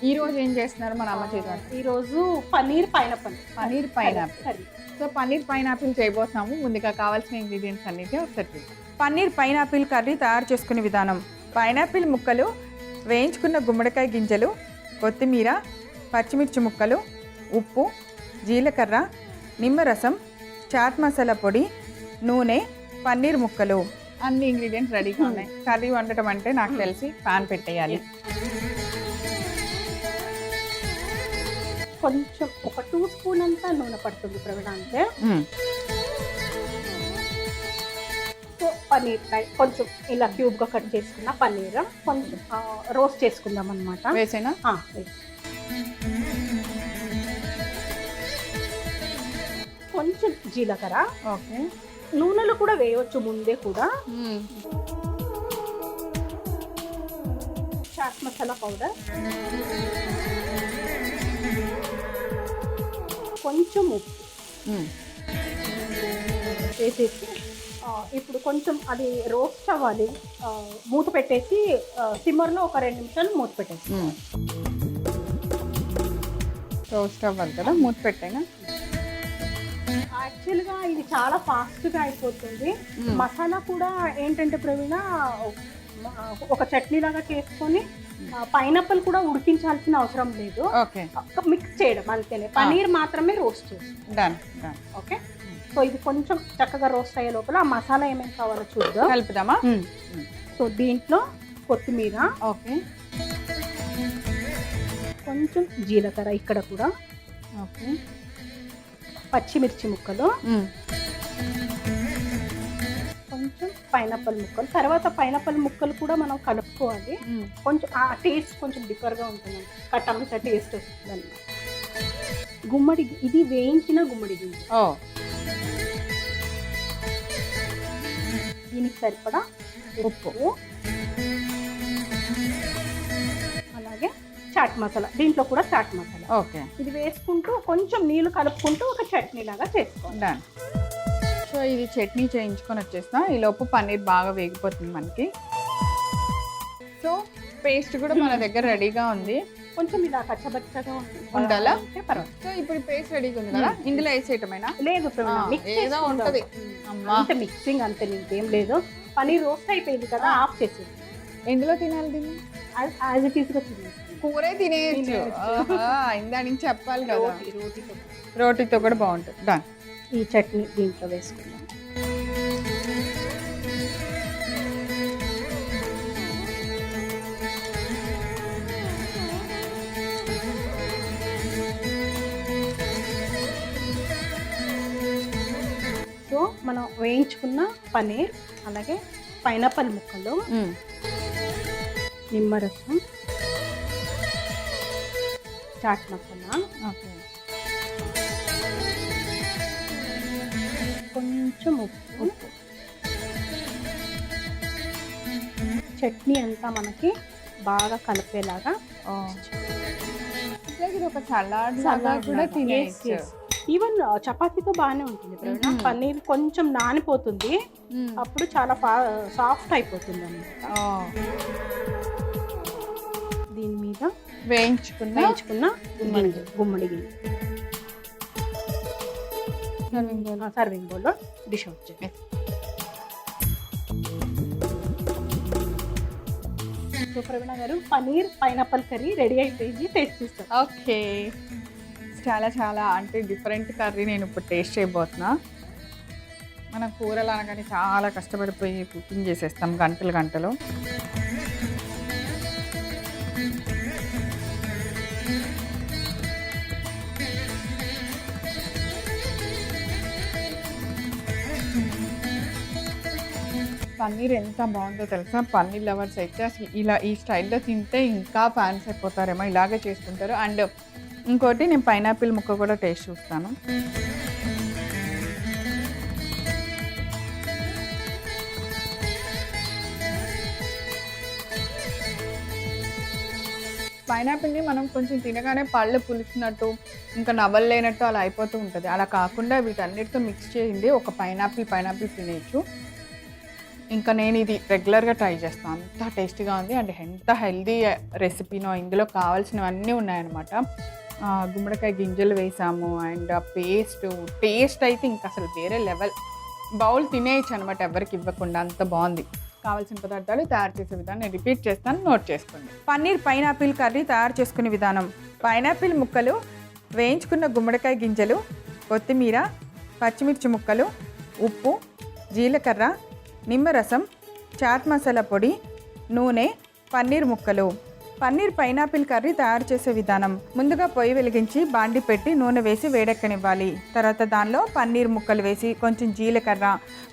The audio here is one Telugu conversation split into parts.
ఈ రోజు ఏం చేస్తున్నారు మన అమ్మ చేతి వంట? ఈ రోజు paneer pineapple curry. So paneer pineapple చేయబోతున్నాము. ముందుగా కావాల్సిన ఇంగ్రీడియంట్స్ అన్నిటి ఒకసారి చూద్దాం. పన్నీర్ పైనాపిల్ కర్రీ తయారు చేసుకునే విధానం. పైనాపిల్ ముక్కలు, వేయించుకున్న గుమ్మడికాయ గింజలు, కొత్తిమీర, పచ్చిమిర్చి ముక్కలు, ఉప్పు, జీలకర్ర, నిమ్మరసం, చాట్ మసాలా పొడి, నూనె, పన్నీర్ ముక్కలు. అన్ని ఇంగ్రీడియంట్స్ రెడీగా ఉన్నాయి. కర్రీ వండటం అంటే నాకు తెలిసి పాన్ పెట్టేయాలి. కొంచెం ఒక 2 స్పూన్ అంతా నూనె పడుతుంది ప్రవీణ అంటే. సో పన్నీర్ కొంచెం ఇలా క్యూబ్ గా కట్ చేసుకున్న పన్నీర్ కొంచెం రోస్ట్ చేసుకుందాం అనమాట. వేసేనా? కొంచెం జీలకర్ర. ఓకే. నూనెలు కూడా వేయవచ్చు ముందే కూడా. చాట్ మసాలా పౌడర్, కొంచెం ఉప్పు వేసేసి ఇప్పుడు కొంచెం అది రోస్ట్ అవ్వాలి. మూత పెట్టేసి సిమ్మర్లో ఒక 2 నిమిషాలు మూత పెట్టేసి. రోస్ట్ అవ్వాలి కదా, మూత పెట్టైనా. యాక్చువల్గా ఇది చాలా ఫాస్ట్గా అయిపోతుంది. మసాలా కూడా ఏంటంటే ప్రవీణ ఒక చట్నీ లాగా చేసుకొని పైనాపిల్ కూడా ఉడికించాల్సిన అవసరం లేదు. మిక్స్ చేయడం అంతేనే. పన్నీర్ మాత్రమే రోస్ట్ చేస్తాం. ఓకే. సో ఇది కొంచెం చక్కగా రోస్ట్ అయ్యే లోపల ఆ మసాలా ఏమేమి కావాలో చూద్దాం. కలుపుదామా? సో దీంట్లో కొత్తిమీర, ఓకే, కొంచెం జీలకర్ర ఇక్కడ కూడా, ఓకే, పచ్చిమిర్చి ముక్కలు, కొంచెం పైనాపిల్ ముక్కలు. తర్వాత పైనాపిల్ ముక్కలు కూడా మనం కలుపుకోవాలి. కొంచెం ఆ టేస్ట్ కొంచెం డిఫర్గా ఉంటుంది, కట్టంత టేస్ట్ వస్తుంది. గుమ్మడి, ఇది వేయించిన గుమ్మడి గింజ. దీనికి సరిపడా ఉప్పు, అలాగే చాట్ మసాలా. దీంట్లో కూడా చాట్ మసాలా. ఓకే. ఇది వేసుకుంటూ కొంచెం నీళ్లు కలుపుకుంటూ ఒక చట్నీ లాగా చేసుకోండి. సో ఇది చట్నీ చేయించుకొని వచ్చేస్తా. ఈ లోపు పన్నీర్ బాగా వేగిపోతుంది మనకి. సో పేస్ట్ కూడా మన దగ్గర రెడీగా ఉంది. కొంచెం ఇలా కచ్చబచ్చగా ఉండాలా? పర్వాలేదు. సో ఇప్పుడు పేస్ట్ రెడీగా ఉంది కదా, ఇందులో వేసేయటమేనా? లేదు, ఏదో ఉంటది అంతే, మిక్సింగ్ అంతే, ఇంకేం లేదు. పన్నీర్ రోస్ట్ అయిపోయింది కదా, ఆఫ్ చేసేది. ఎందులో తినాలి దీన్ని? యాజ్ ఇట్ ఈస్ గా తినేసి కూరే తినేయచ్చు. ఇందా నుంచి చెప్పాలి కదా, రోటీతో కూడా బాగుంటుంది. డన్. ఈ చట్నీ దీంట్లో వేసుకుందాం. సో మనం వేయించుకున్న పన్నీర్, అలాగే పైనాపిల్ ముక్కలు, నిమ్మరసం, చాట్ మసాలా, కొంచెం ఉప్పు, చట్నీ అంతా మనకి బాగా కలిపేలాగా. ఇది ఒక సలాడ్ కూడా తినేయచ్చు. ఈవెన్ చపాతీతో బాగానే ఉంటుంది. పన్నీర్ కొంచెం నానిపోతుంది, అప్పుడు చాలా సాఫ్ట్ అయిపోతుంది అన్నమాట. దీని మీద వేయించుకున్న గుమ్మడి గింజ సర్వింగ్ బౌల్లో డిష్ అవుట్ చేయండి. సో ప్రవీణ గారు, పన్నీర్ పైనాపిల్ కర్రీ రెడీ అయిపోయింది. టేస్ట్ చేస్తాం. ఓకే. చాలా చాలా అంటే డిఫరెంట్ కర్రీ నేను ఇప్పుడు టేస్ట్ చేయబోతున్నా. మన కూరలు అనగానే చాలా కష్టపడిపోయి కుకింగ్ చేసేస్తాం గంటలు. పన్నీర్ ఎంత బాగుందో తెలుసా. పన్నీర్ లవర్స్ అయితే అసలు ఇలా ఈ స్టైల్లో తింటే ఇంకా ఫ్యాన్స్ అయిపోతారేమో, ఇలాగే చేసుకుంటారు. అండ్ ఇంకోటి, నేను పైనాపిల్ ముక్క కూడా టేస్ట్ చూస్తాను. పైనాపిల్ని మనం కొంచెం తినగానే పళ్ళు పులిచినట్టు, ఇంకా నవ్వలేనట్టు అలా అయిపోతూ ఉంటుంది. అలా కాకుండా వీటన్నిటితో మిక్స్ చేసింది ఒక పైనాపిల్ తినేయచ్చు. ఇంకా నేను ఇది రెగ్యులర్గా ట్రై చేస్తాను, అంత టేస్టీగా ఉంది అండ్ ఎంత హెల్దీ రెసిపీనో. ఇందులో కావాల్సినవన్నీ ఉన్నాయన్నమాట. గుమ్మడికాయ గింజలు వేసాము అండ్ టేస్ట్ అయితే ఇంకా అసలు వేరే లెవెల్. బౌల్ తినేయచ్చు అనమాట ఎవరికి ఇవ్వకుండా, అంత బాగుంది. కావాల్సిన పదార్థాలు తయారు చేసే విధానం నేను రిపీట్ చేస్తాను, నోట్ చేసుకోండి. పన్నీర్ పైనాపిల్ కర్రీ తయారు చేసుకునే విధానం: పైనాపిల్ ముక్కలు, వేయించుకున్న గుమ్మడికాయ గింజలు, కొత్తిమీర, పచ్చిమిర్చి ముక్కలు, ఉప్పు, జీలకర్ర, నిమ్మరసం, చాట్ మసాలా పొడి, నూనె, పన్నీర్ ముక్కలు. పన్నీర్ పైనాపిల్ కర్రీ తయారు చేసే విధానం: ముందుగా పొయ్యి వెలిగించి బాండి పెట్టి నూనె వేసి వేడెక్కనివ్వాలి. తర్వాత దానిలో పన్నీర్ ముక్కలు వేసి కొంచెం జీలకర్ర,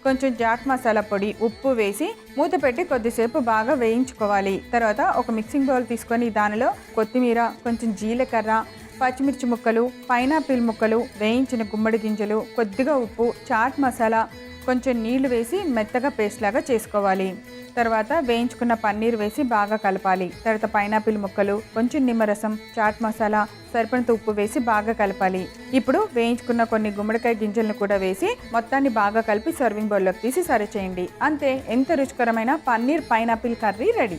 కొంచెం చాట్ మసాలా పొడి, ఉప్పు వేసి మూత పెట్టి కొద్దిసేపు బాగా వేయించుకోవాలి. తర్వాత ఒక మిక్సింగ్ బౌల్ తీసుకొని దానిలో కొత్తిమీర, కొంచెం జీలకర్ర, పచ్చిమిర్చి ముక్కలు, పైనాపిల్ ముక్కలు, వేయించిన గుమ్మడి గింజలు, కొద్దిగా ఉప్పు, చాట్ మసాలా, కొంచెం నీళ్లు వేసి మెత్తగా పేస్ట్ లాగా చేసుకోవాలి. తర్వాత వేయించుకున్న పన్నీర్ వేసి బాగా కలపాలి. తర్వాత పైనాపిల్ ముక్కలు, కొంచెం నిమ్మరసం, చాట్ మసాలా, సరిపడంత ఉప్పు వేసి బాగా కలపాలి. ఇప్పుడు వేయించుకున్న కొన్ని గుమ్మడికాయ గింజలను కూడా వేసి మొత్తాన్ని బాగా కలిపి సర్వింగ్ బౌల్లోకి తీసి సర్వ్ చేయండి. అంతే, ఎంత రుచికరమైన పన్నీర్ పైనాపిల్ కర్రీ రెడీ.